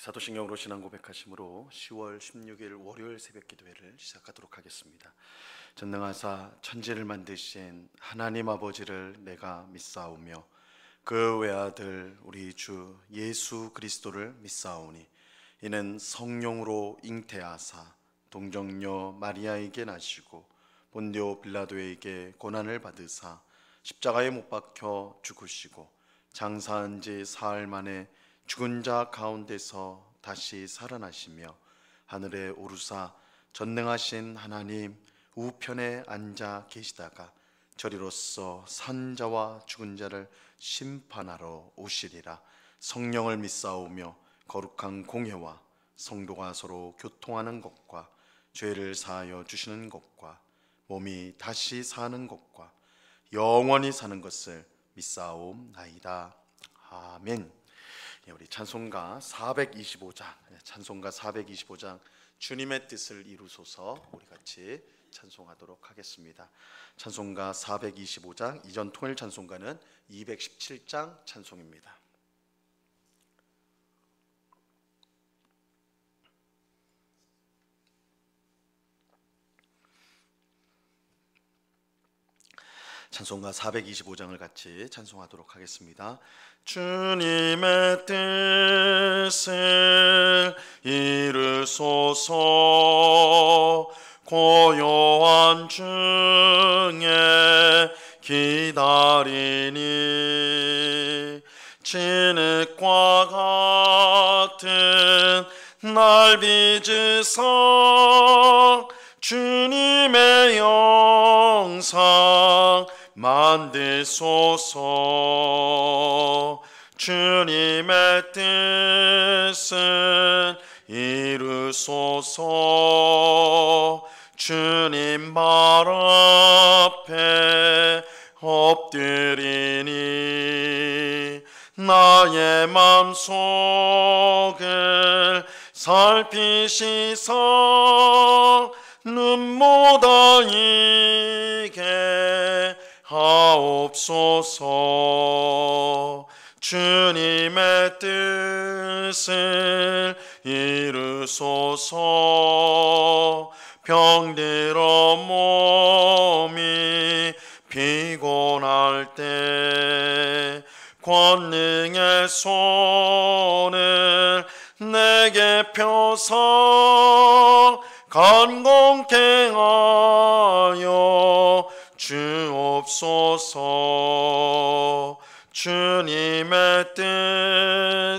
사도신경으로 신앙 고백하심으로 10월 16일 월요일 새벽 기도회를 시작하도록 하겠습니다. 전능하사 천지를 만드신 하나님 아버지를 내가 믿사오며 그 외아들 우리 주 예수 그리스도를 믿사오니 이는 성령으로 잉태하사 동정녀 마리아에게 나시고 본디오 빌라도에게 고난을 받으사 십자가에 못 박혀 죽으시고 장사한 지 사흘 만에 죽은 자 가운데서 다시 살아나시며 하늘에 오르사 전능하신 하나님 우편에 앉아 계시다가 저리로서 산 자와 죽은 자를 심판하러 오시리라. 성령을 믿사오며 거룩한 공회와 성도가 서로 교통하는 것과 죄를 사하여 주시는 것과 몸이 다시 사는 것과 영원히 사는 것을 믿사옵나이다. 아멘. 우리 찬송가 425장 주님의 뜻을 이루소서 우리 같이 찬송하도록 하겠습니다. 찬송가 425장, 이전 통일 찬송가는 217장 찬송입니다. 찬송가 425장을 같이 찬송하도록 하겠습니다. 주님의 뜻을 이루소서 고요한 중에 기다리니 진흙과 같은 날 빚으사 주님의 영상 만드소서. 주님의 뜻은 이루소서. 주님 발 앞에 엎드리니 나의 맘속을 살피시사 눈모다이게 하옵소서. 주님의 뜻을 이루소서. 병들어 몸이 피곤할 때 권능의 손을 내게 펴서 간공케 하여 주옵소서. 주님의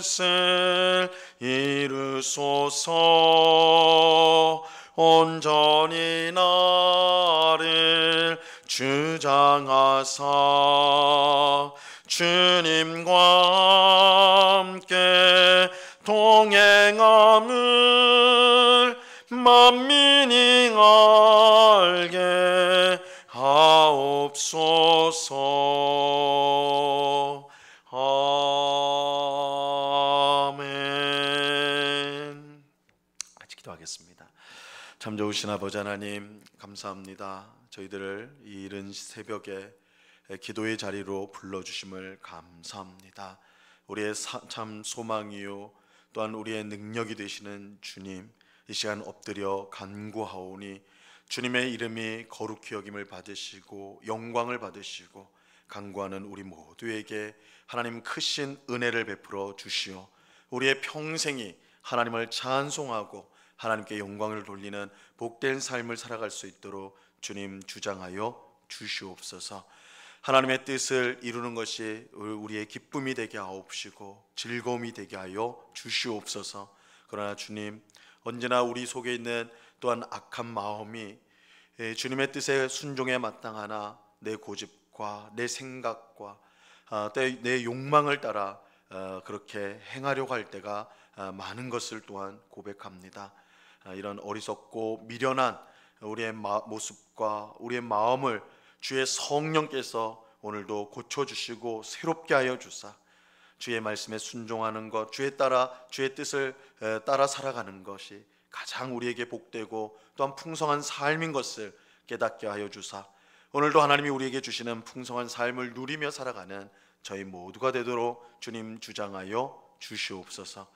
뜻을 이루소서. 온전히 나를 주장하사 주님과 함께 동행함을 만민이 알게 하옵소서. 아멘. 같이 기도하겠습니다. 참 좋으신 아버지 하나님, 감사합니다. 저희들을 이 이른 새벽에 기도의 자리로 불러주심을 감사합니다. 우리의 참 소망이요 또한 우리의 능력이 되시는 주님, 이 시간 엎드려 간구하오니 주님의 이름이 거룩히 여김을 받으시고 영광을 받으시고 간구하는 우리 모두에게 하나님 크신 은혜를 베풀어 주시오. 우리의 평생이 하나님을 찬송하고 하나님께 영광을 돌리는 복된 삶을 살아갈 수 있도록 주님 주장하여 주시옵소서. 하나님의 뜻을 이루는 것이 우리의 기쁨이 되게 하옵시고 즐거움이 되게 하여 주시옵소서. 그러나 주님, 언제나 우리 속에 있는 또한 악한 마음이 주님의 뜻에 순종에 마땅하나 내 고집과 내 생각과 내 욕망을 따라 그렇게 행하려고 할 때가 많은 것을 또한 고백합니다. 이런 어리석고 미련한 우리의 모습과 우리의 마음을 주의 성령께서 오늘도 고쳐주시고 새롭게 하여 주사 주의 말씀에 순종하는 것, 주의 뜻을 따라 살아가는 것이 가장 우리에게 복되고 또한 풍성한 삶인 것을 깨닫게 하여 주사 오늘도 하나님이 우리에게 주시는 풍성한 삶을 누리며 살아가는 저희 모두가 되도록 주님 주장하여 주시옵소서.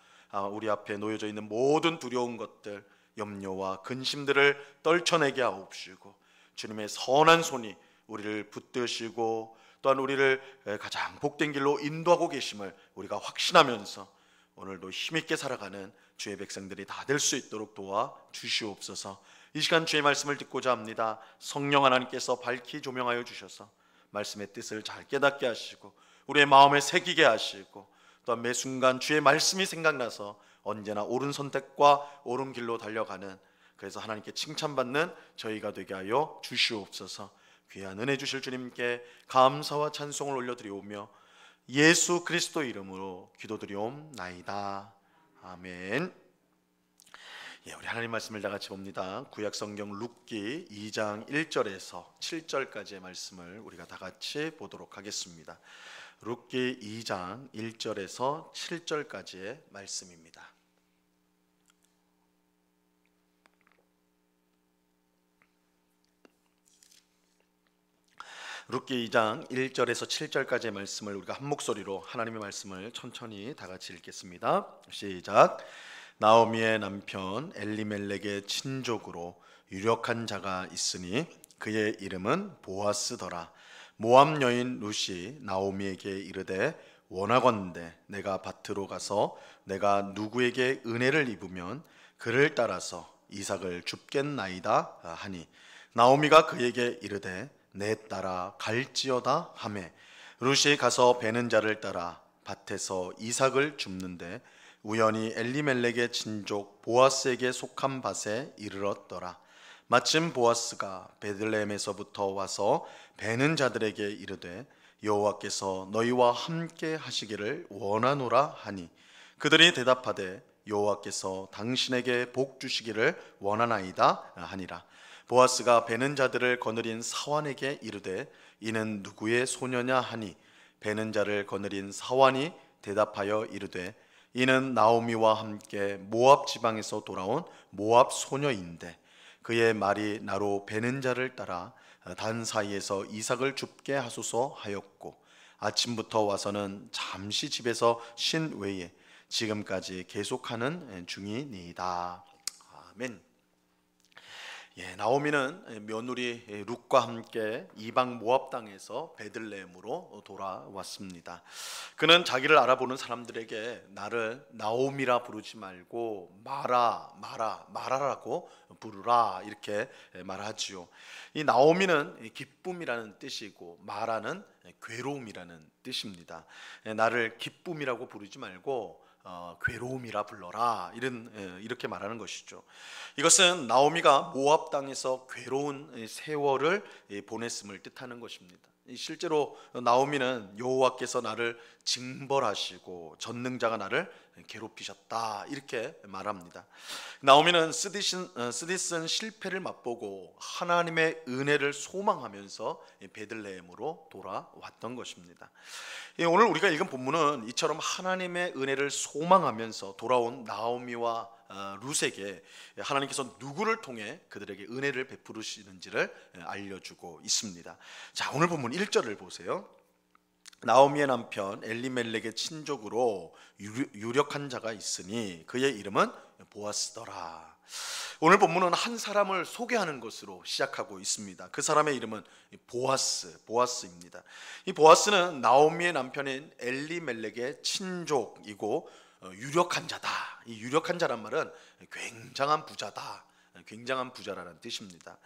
우리 앞에 놓여져 있는 모든 두려운 것들, 염려와 근심들을 떨쳐내게 하옵시고 주님의 선한 손이 우리를 붙드시고 또한 우리를 가장 복된 길로 인도하고 계심을 우리가 확신하면서 오늘도 힘있게 살아가는 주의 백성들이 다 될 수 있도록 도와 주시옵소서. 이 시간 주의 말씀을 듣고자 합니다. 성령 하나님께서 밝히 조명하여 주셔서 말씀의 뜻을 잘 깨닫게 하시고 우리의 마음에 새기게 하시고 또한 매 순간 주의 말씀이 생각나서 언제나 옳은 선택과 옳은 길로 달려가는, 그래서 하나님께 칭찬받는 저희가 되게 하여 주시옵소서. 귀한 은혜 주실 주님께 감사와 찬송을 올려드리오며 예수 그리스도 이름으로 기도드리옵나이다. 아멘. 우리 하나님 말씀을 다 같이 봅니다. 구약 성경 룻기 2장 1절에서 7절까지의 말씀을 우리가 다 같이 보도록 하겠습니다. 룻기 2장 1절에서 7절까지의 말씀입니다. 룻기 2장 1절에서 7절까지의 말씀을 우리가 한 목소리로 하나님의 말씀을 천천히 다 같이 읽겠습니다. 시작. 나오미의 남편 엘리멜렉의 친족으로 유력한 자가 있으니 그의 이름은 보아스더라. 모압 여인 룻이 나오미에게 이르되 원하건대 내가 밭으로 가서 내가 누구에게 은혜를 입으면 그를 따라서 이삭을 줍겠나이다 하니 나오미가 그에게 이르되 내 따라 갈지어다 하매 룻이 가서 베는 자를 따라 밭에서 이삭을 줍는데 우연히 엘리멜렉의 친족 보아스에게 속한 밭에 이르렀더라. 마침 보아스가 베들레헴에서부터 와서 베는 자들에게 이르되 여호와께서 너희와 함께 하시기를 원하노라 하니 그들이 대답하되 여호와께서 당신에게 복 주시기를 원하나이다 하니라. 보아스가 베는 자들을 거느린 사환에게 이르되 이는 누구의 소녀냐 하니 베는 자를 거느린 사환이 대답하여 이르되 이는 나오미와 함께 모압 지방에서 돌아온 모압 소녀인데 그의 말이 나로 베는 자를 따라 단 사이에서 이삭을 줍게 하소서 하였고 아침부터 와서는 잠시 집에서 쉰 외에 지금까지 계속하는 중이니이다. 아멘. 나오미는 며느리 룻과 함께 이방 모압 땅에서 베들레헴으로 돌아왔습니다. 그는 자기를 알아보는 사람들에게 나를 나오미라 부르지 말고 마라라고 부르라 이렇게 말하지요. 이 나오미는 기쁨이라는 뜻이고 마라는 괴로움이라는 뜻입니다. 나를 기쁨이라고 부르지 말고 괴로움이라 불러라 이렇게 말하는 것이죠. 이것은 나오미가 모압 땅에서 괴로운 세월을 보냈음을 뜻하는 것입니다. 실제로 나오미는 여호와께서 나를 징벌하시고 전능자가 나를 괴롭히셨다 이렇게 말합니다. 나오미는 쓰디쓴 실패를 맛보고 하나님의 은혜를 소망하면서 베들레헴으로 돌아왔던 것입니다. 오늘 우리가 읽은 본문은 이처럼 하나님의 은혜를 소망하면서 돌아온 나오미와 룻에게 하나님께서 누구를 통해 그들에게 은혜를 베푸시는지를 알려주고 있습니다. 자, 오늘 본문 1절을 보세요. 나오미의 남편 엘리멜렉의 친족으로 유력한 자가 있으니 그의 이름은 보아스더라. 오늘 본문은 한 사람을 소개하는 것으로 시작하고 있습니다. 그 사람의 이름은 보아스입니다. 이 보아스는 나오미의 남편인 엘리멜렉의 친족이고 유력한 자다. 이 유력한 자란 말은 굉장한 부자다. 굉장한 부자라는 뜻입니다.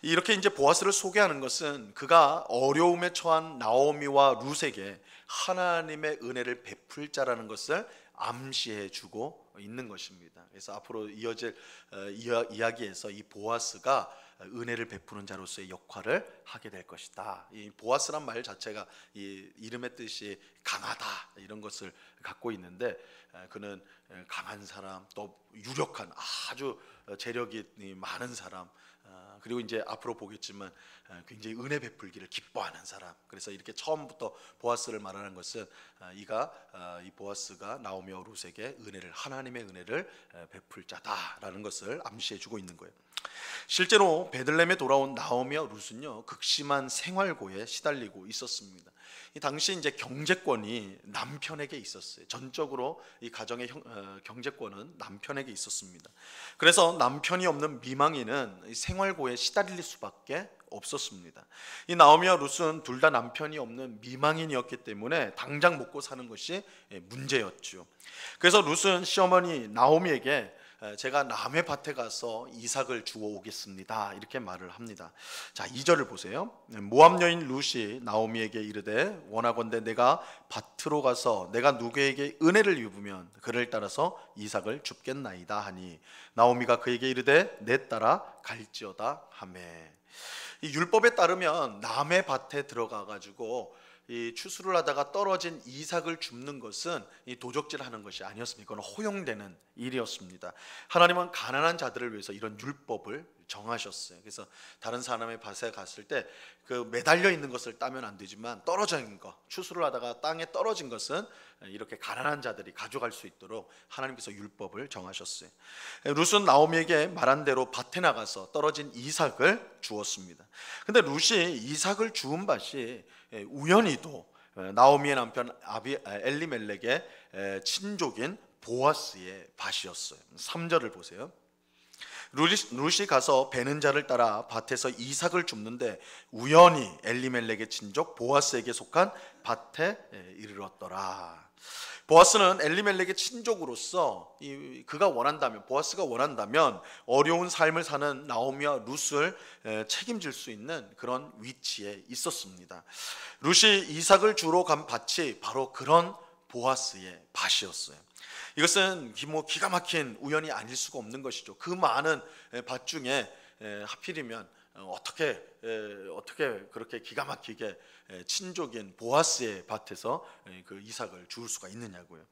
이렇게 이제 보아스를 소개하는 것은 그가 어려움에 처한 나오미와 룻에게 하나님의 은혜를 베풀 자라는 것을 암시해 주고 있는 것입니다. 그래서 앞으로 이어질 이야기에서 이 보아스가 은혜를 베푸는 자로서의 역할을 하게 될 것이다. 이 보아스란 말 자체가 이 이름의 뜻이 강하다 이런 것을 갖고 있는데 그는 강한 사람, 또 유력한 아주 재력이 많은 사람, 그리고 이제 앞으로 보겠지만 굉장히 은혜 베풀기를 기뻐하는 사람. 그래서 이렇게 처음부터 보아스를 말하는 것은 이 보아스가 나오미와 룻에게 하나님의 은혜를 베풀 자다라는 것을 암시해주고 있는 거예요. 실제로 베들레헴에 돌아온 나오미와 룻은요 극심한 생활고에 시달리고 있었습니다. 이 당시 이제 경제권이 남편에게 있었어요. 전적으로 이 가정의 경제권은 남편에게 있었습니다. 그래서 남편이 없는 미망인은 생활고에 시달릴 수밖에 없었습니다. 이 나오미와 룻은 둘 다 남편이 없는 미망인이었기 때문에 당장 먹고 사는 것이 문제였죠. 그래서 룻은 시어머니 나오미에게 제가 남의 밭에 가서 이삭을 주워 오겠습니다, 이렇게 말을 합니다. 자, 2절을 보세요. 모압 여인 룻이 나오미에게 이르되 원하건대 내가 밭으로 가서 내가 누구에게 은혜를 입으면 그를 따라서 이삭을 줍겠나이다 하니 나오미가 그에게 이르되 내 따라 갈지어다 하매. 이 율법에 따르면 남의 밭에 들어가 가지고 이 추수를 하다가 떨어진 이삭을 줍는 것은 이 도적질하는 것이 아니었습니다. 이건 허용되는 일이었습니다. 하나님은 가난한 자들을 위해서 이런 율법을 정하셨어요. 그래서 다른 사람의 밭에 갔을 때 그 매달려 있는 것을 따면 안 되지만 떨어진 것, 추수를 하다가 땅에 떨어진 것은 이렇게 가난한 자들이 가져갈 수 있도록 하나님께서 율법을 정하셨어요. 룻은 나오미에게 말한 대로 밭에 나가서 떨어진 이삭을 주었습니다. 근데 룻이 이삭을 주운 밭이 우연히도 나오미의 남편 엘리멜렉의 친족인 보아스의 밭이었어요. 3절을 보세요. 룻이 가서 베는 자를 따라 밭에서 이삭을 줍는데 우연히 엘리멜렉의 친족 보아스에게 속한 밭에 이르렀더라. 보아스는 엘리멜렉의 친족으로서 보아스가 원한다면 어려운 삶을 사는 나오미와 룻을 책임질 수 있는 그런 위치에 있었습니다. 룻이 이삭을 주러 간 밭이 바로 그런 보아스의 밭이었어요. 이것은 기가 막힌 우연이 아닐 수가 없는 것이죠. 그 많은 밭 중에 하필이면 어떻게 그렇게 기가 막히게 친족인 보아스의 밭에서 그 이삭을 주울 수가 있느냐고요.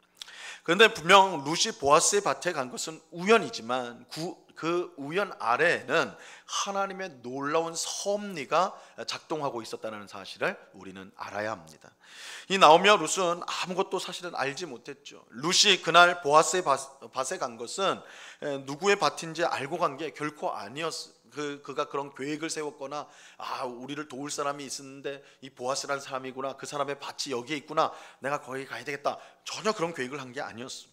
그런데 분명 룻이 보아스의 밭에 간 것은 우연이지만 그 우연 아래에는 하나님의 놀라운 섭리가 작동하고 있었다는 사실을 우리는 알아야 합니다. 이 나오미와 룻은 아무것도 사실은 알지 못했죠. 룻이 그날 보아스의 밭에 간 것은 누구의 밭인지 알고 간 게 결코 아니었어요. 그가 그런 계획을 세웠거나 우리를 도울 사람이 있었는데 이 보아스라는 사람이구나, 그 사람의 밭이 여기에 있구나, 내가 거기 가야 되겠다, 전혀 그런 계획을 한 게 아니었어요.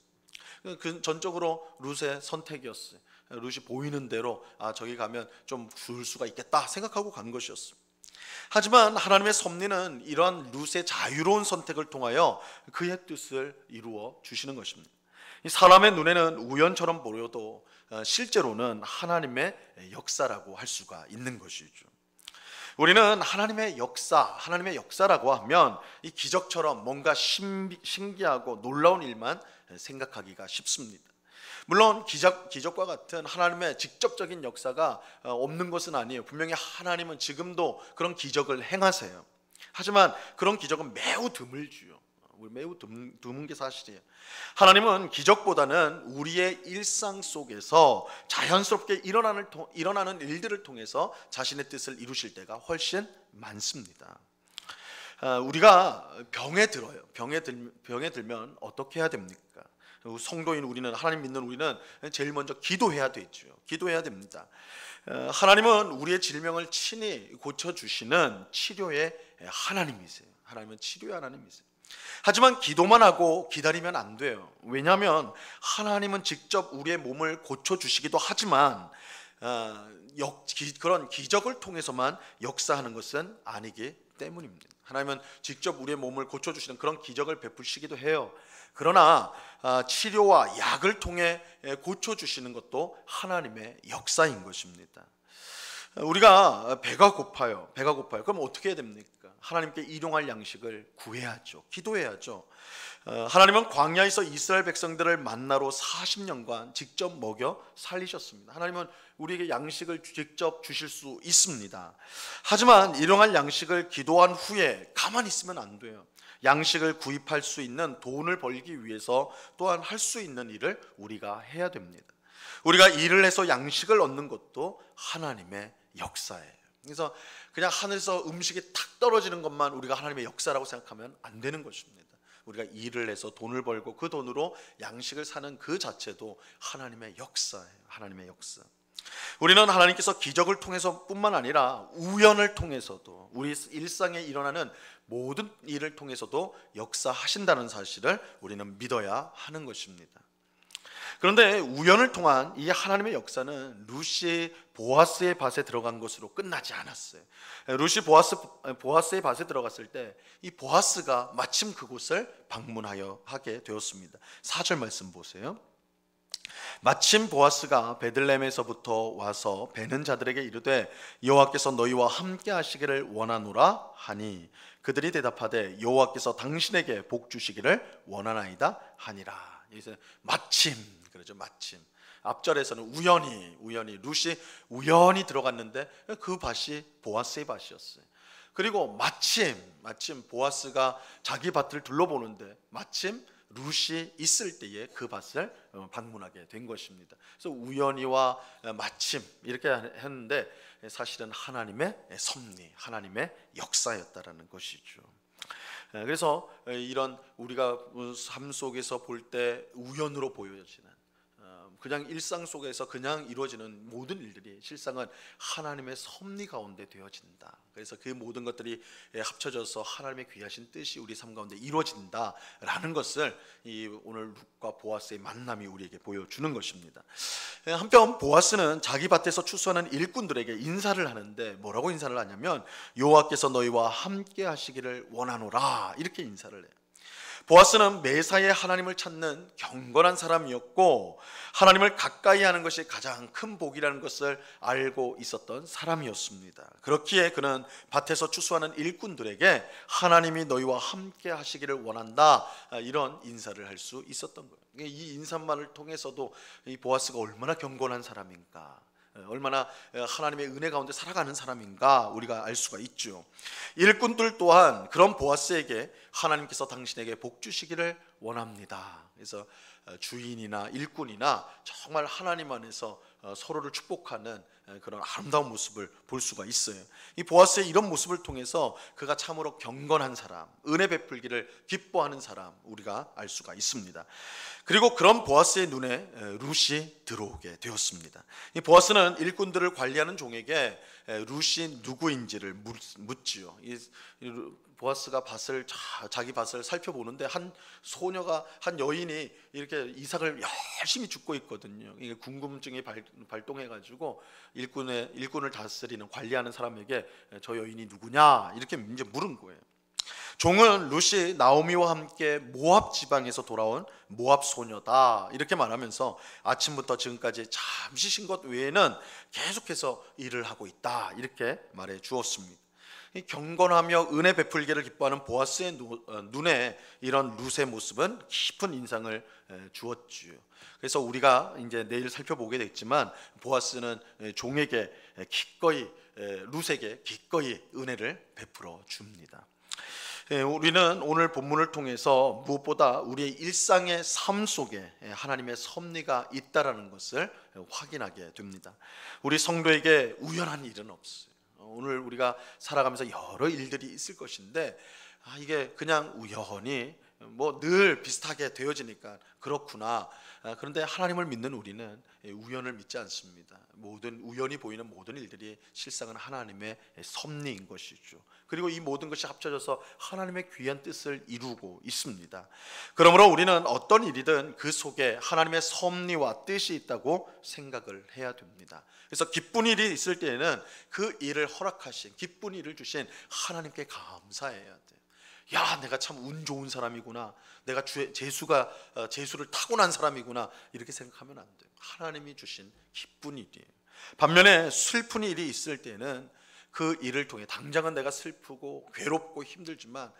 그 전적으로 룻의 선택이었어요. 룻이 보이는 대로 저기 가면 좀 줄 수가 있겠다 생각하고 간 것이었어요. 하지만 하나님의 섭리는 이러한 룻의 자유로운 선택을 통하여 그의 뜻을 이루어 주시는 것입니다. 사람의 눈에는 우연처럼 보여도 실제로는 하나님의 역사라고 할 수가 있는 것이죠. 우리는 하나님의 역사라고 하면 이 기적처럼 뭔가 신기하고 놀라운 일만 생각하기가 쉽습니다. 물론 기적과 같은 하나님의 직접적인 역사가 없는 것은 아니에요. 분명히 하나님은 지금도 그런 기적을 행하세요. 하지만 그런 기적은 매우 드물지요. 매우 드문 게 사실이에요. 하나님은 기적보다는 우리의 일상 속에서 자연스럽게 일어나는 일들을 통해서 자신의 뜻을 이루실 때가 훨씬 많습니다. 우리가 병에 들어요. 병에 들면 어떻게 해야 됩니까? 성도인 우리는, 하나님 믿는 우리는 제일 먼저 기도해야 되죠. 기도해야 됩니다. 하나님은 우리의 질병을 친히 고쳐주시는 치료의 하나님이세요. 하나님은 치료의 하나님이세요. 하지만 기도만 하고 기다리면 안 돼요. 왜냐하면 하나님은 직접 우리의 몸을 고쳐주시기도 하지만 그런 기적을 통해서만 역사하는 것은 아니기 때문입니다. 하나님은 직접 우리의 몸을 고쳐주시는 그런 기적을 베푸시기도 해요. 그러나 치료와 약을 통해 고쳐주시는 것도 하나님의 역사인 것입니다. 우리가 배가 고파요. 그럼 어떻게 해야 됩니까? 하나님께 일용할 양식을 구해야죠. 기도해야죠. 하나님은 광야에서 이스라엘 백성들을 만나러 40년간 직접 먹여 살리셨습니다. 하나님은 우리에게 양식을 직접 주실 수 있습니다. 하지만 일용할 양식을 기도한 후에 가만히 있으면 안 돼요. 양식을 구입할 수 있는 돈을 벌기 위해서 또한 할 수 있는 일을 우리가 해야 됩니다. 우리가 일을 해서 양식을 얻는 것도 하나님의 역사예요. 그래서 그냥 하늘에서 음식이 탁 떨어지는 것만 우리가 하나님의 역사라고 생각하면 안 되는 것입니다. 우리가 일을 해서 돈을 벌고 그 돈으로 양식을 사는 그 자체도 하나님의 역사예요. 하나님의 역사. 우리는 하나님께서 기적을 통해서뿐만 아니라 우연을 통해서도 우리 일상에 일어나는 모든 일을 통해서도 역사하신다는 사실을 우리는 믿어야 하는 것입니다. 그런데 우연을 통한 이 하나님의 역사는 룻이 보아스의 밭에 들어간 것으로 끝나지 않았어요. 룻이 보아스의 밭에 들어갔을 때 이 보아스가 마침 그곳을 방문하여 하게 되었습니다. 4절 말씀 보세요. 마침 보아스가 베들레헴에서부터 와서 베는 자들에게 이르되 여호와께서 너희와 함께 하시기를 원하노라 하니 그들이 대답하되 여호와께서 당신에게 복 주시기를 원하나이다 하니라. 여기서 마침 그러죠. 마침. 앞절에서는 우연히 룻이 우연히 들어갔는데 그 밭이 보아스의 밭이었어요. 그리고 마침 보아스가 자기 밭을 둘러보는데 마침 룻이 있을 때에 그 밭을 방문하게 된 것입니다. 그래서 우연히와 마침 이렇게 했는데 사실은 하나님의 섭리, 하나님의 역사였다라는 것이죠. 그래서 이런 우리가 삶 속에서 볼 때 우연으로 보여지는 그냥 일상 속에서 그냥 이루어지는 모든 일들이 실상은 하나님의 섭리 가운데 되어진다. 그래서 그 모든 것들이 합쳐져서 하나님의 귀하신 뜻이 우리 삶 가운데 이루어진다라는 것을 이 오늘 룻과 보아스의 만남이 우리에게 보여주는 것입니다. 한편 보아스는 자기 밭에서 추수하는 일꾼들에게 인사를 하는데 뭐라고 인사를 하냐면 여호와께서 너희와 함께 하시기를 원하노라 이렇게 인사를 해요. 보아스는 매사에 하나님을 찾는 경건한 사람이었고 하나님을 가까이 하는 것이 가장 큰 복이라는 것을 알고 있었던 사람이었습니다. 그렇기에 그는 밭에서 추수하는 일꾼들에게 하나님이 너희와 함께 하시기를 원한다 이런 인사를 할 수 있었던 거예요. 이 인사말을 통해서도 이 보아스가 얼마나 경건한 사람인가, 얼마나 하나님의 은혜 가운데 살아가는 사람인가 우리가 알 수가 있죠. 일꾼들 또한 그런 보아스에게 하나님께서 당신에게 복 주시기를 원합니다. 그래서 주인이나 일꾼이나 정말 하나님 안에서 서로를 축복하는 그런 아름다운 모습을 볼 수가 있어요. 이 보아스의 이런 모습을 통해서 그가 참으로 경건한 사람, 은혜 베풀기를 기뻐하는 사람 우리가 알 수가 있습니다. 그리고 그런 보아스의 눈에 룻이 들어오게 되었습니다. 이 보아스는 일꾼들을 관리하는 종에게 룻이 누구인지를 묻지요. 보아스가 자기 밭을 살펴보는데 한 소녀가 한 여인이 이렇게 이삭을 열심히 줍고 있거든요. 이게 궁금증이 발동해가지고 일꾼을 다스리는 관리하는 사람에게 저 여인이 누구냐 이렇게 이제 물은 거예요. 종은 룻이 나오미와 함께 모압 지방에서 돌아온 모압 소녀다 이렇게 말하면서 아침부터 지금까지 잠시 쉰 것 외에는 계속해서 일을 하고 있다 이렇게 말해 주었습니다. 경건하며 은혜 베풀기를 기뻐하는 보아스의 눈에 이런 룻의 모습은 깊은 인상을 주었지요. 그래서 우리가 이제 내일 살펴보게 됐지만 보아스는 종에게 룻에게 기꺼이 은혜를 베풀어 줍니다. 우리는 오늘 본문을 통해서 무엇보다 우리의 일상의 삶 속에 하나님의 섭리가 있다라는 것을 확인하게 됩니다. 우리 성도에게 우연한 일은 없어요. 오늘 우리가 살아가면서 여러 일들이 있을 것인데 이게 그냥 우연히 늘 비슷하게 되어지니까 그렇구나. 그런데 하나님을 믿는 우리는 우연을 믿지 않습니다. 모든 우연히 보이는 모든 일들이 실상은 하나님의 섭리인 것이죠. 그리고 이 모든 것이 합쳐져서 하나님의 귀한 뜻을 이루고 있습니다. 그러므로 우리는 어떤 일이든 그 속에 하나님의 섭리와 뜻이 있다고 생각을 해야 됩니다. 그래서 기쁜 일이 있을 때에는 그 일을 허락하신, 기쁜 일을 주신 하나님께 감사해야 돼요. 야, 내가 참 운 좋은 사람이구나. 내가 재수를 타고난 사람이구나. 이렇게 생각하면 안 돼요. 하나님이 주신 기쁜 일이에요. 반면에 슬픈 일이 있을 때는 그 일을 통해 당장은 내가 슬프고 괴롭고 힘들지만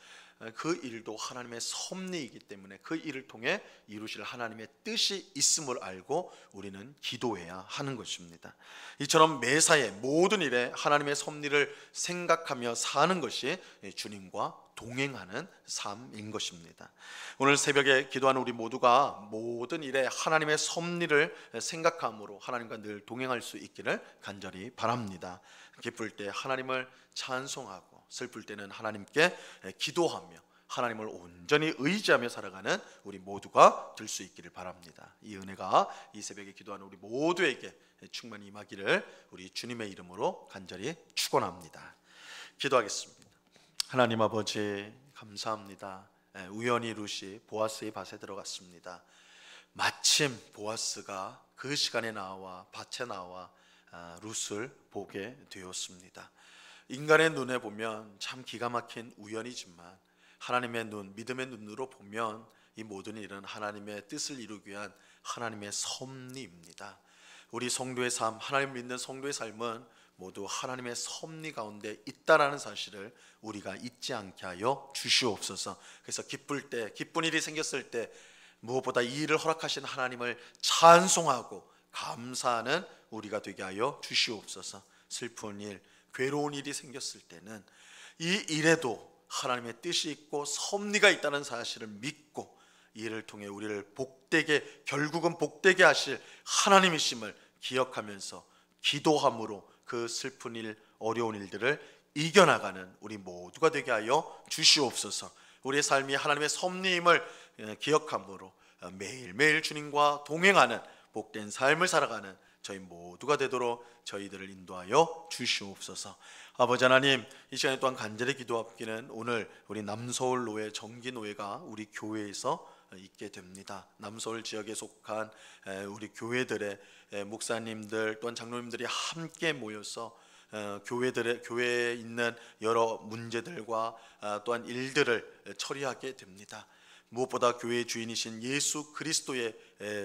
그 일도 하나님의 섭리이기 때문에 그 일을 통해 이루실 하나님의 뜻이 있음을 알고 우리는 기도해야 하는 것입니다. 이처럼 매사에 모든 일에 하나님의 섭리를 생각하며 사는 것이 주님과 동행하는 삶인 것입니다. 오늘 새벽에 기도하는 우리 모두가 모든 일에 하나님의 섭리를 생각함으로 하나님과 늘 동행할 수 있기를 간절히 바랍니다. 기쁠 때 하나님을 찬송하고 슬플 때는 하나님께 기도하며 하나님을 온전히 의지하며 살아가는 우리 모두가 될 수 있기를 바랍니다. 이 은혜가 이 새벽에 기도하는 우리 모두에게 충만히 임하기를 우리 주님의 이름으로 간절히 축원합니다. 기도하겠습니다. 하나님 아버지 감사합니다. 우연히 룻이 보아스의 밭에 들어갔습니다. 마침 보아스가 그 시간에 나와 밭에 나와 룻을 보게 되었습니다. 인간의 눈에 보면 참 기가 막힌 우연이지만 하나님의 눈, 믿음의 눈으로 보면 이 모든 일은 하나님의 뜻을 이루기 위한 하나님의 섭리입니다. 우리 성도의 삶, 하나님 믿는 성도의 삶은 모두 하나님의 섭리 가운데 있다라는 사실을 우리가 잊지 않게 하여 주시옵소서. 그래서 기쁠 때, 기쁜 일이 생겼을 때 무엇보다 이 일을 허락하신 하나님을 찬송하고 감사하는 우리가 되게 하여 주시옵소서. 슬픈 일, 괴로운 일이 생겼을 때는 이 일에도 하나님의 뜻이 있고 섭리가 있다는 사실을 믿고 이 일을 통해 우리를 복되게, 결국은 복되게 하실 하나님이심을 기억하면서 기도함으로 그 슬픈 일, 어려운 일들을 이겨나가는 우리 모두가 되게 하여 주시옵소서. 우리의 삶이 하나님의 섭리임을 기억함으로 매일매일 주님과 동행하는 복된 삶을 살아가는 저희 모두가 되도록 저희들을 인도하여 주시옵소서. 아버지 하나님, 이 시간에 또한 간절히 기도하기는 오늘 우리 남서울노회 정기노회가 우리 교회에서 있게 됩니다. 남서울 지역에 속한 우리 교회들의 목사님들 또한 장로님들이 함께 모여서 교회에 있는 여러 문제들과 또한 일들을 처리하게 됩니다. 무엇보다 교회의 주인이신 예수 그리스도의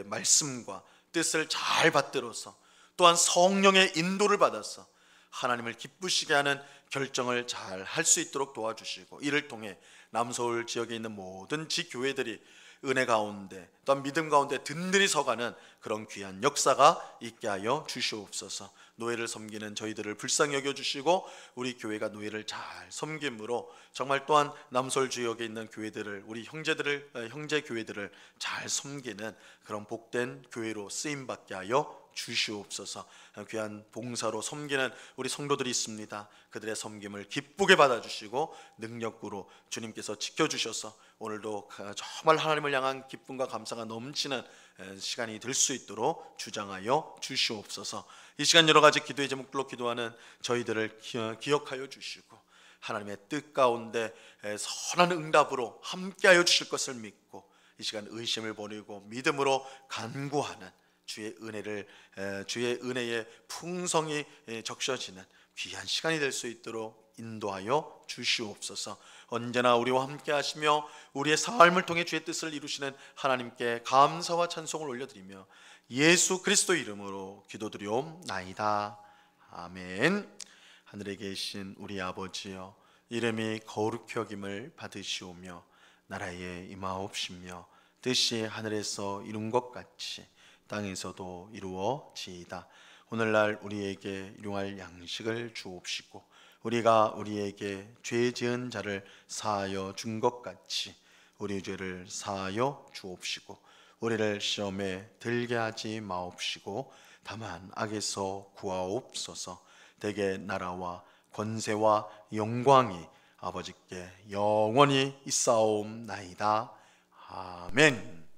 말씀과 뜻을 잘 받들어서 또한 성령의 인도를 받아서 하나님을 기쁘시게 하는 결정을 잘 할 수 있도록 도와주시고, 이를 통해 남서울 지역에 있는 모든 지교회들이 은혜 가운데 또한 믿음 가운데 든든히 서가는 그런 귀한 역사가 있게 하여 주시옵소서. 노예를 섬기는 저희들을 불쌍히 여겨주시고 우리 교회가 노예를 잘 섬김으로 정말 또한 남서울 지역에 있는 교회들을, 우리 형제 교회들을 잘 섬기는 그런 복된 교회로 쓰임받게 하여 주시옵소서. 귀한 봉사로 섬기는 우리 성도들이 있습니다. 그들의 섬김을 기쁘게 받아주시고 능력으로 주님께서 지켜주셔서 오늘도 정말 하나님을 향한 기쁨과 감사가 넘치는 시간이 될 수 있도록 주장하여 주시옵소서. 이 시간 여러 가지 기도의 제목들로 기도하는 저희들을 기억하여 주시고 하나님의 뜻 가운데 선한 응답으로 함께하여 주실 것을 믿고 이 시간 의심을 버리고 믿음으로 간구하는 주의 은혜의 풍성이 적셔지는 귀한 시간이 될 수 있도록 인도하여 주시옵소서. 언제나 우리와 함께 하시며 우리의 삶을 통해 주의 뜻을 이루시는 하나님께 감사와 찬송을 올려드리며 예수 그리스도 이름으로 기도드리옵나이다. 아멘. 하늘에 계신 우리 아버지여, 이름이 거룩히 여김을 받으시오며 나라에 임하옵시며 뜻이 하늘에서 이룬 것 같이 땅에서도 이루어지이다. 오늘날 우리에게 일용할 양식을 주옵시고 우리가 우리에게 죄 지은 자를 사하여 준 것 같이 우리 죄를 사하여 주옵시고 우리를 시험에 들게 하지 마옵시고 다만 악에서 구하옵소서. 대개 나라와 권세와 영광이 아버지께 영원히 있사옵나이다. 아멘.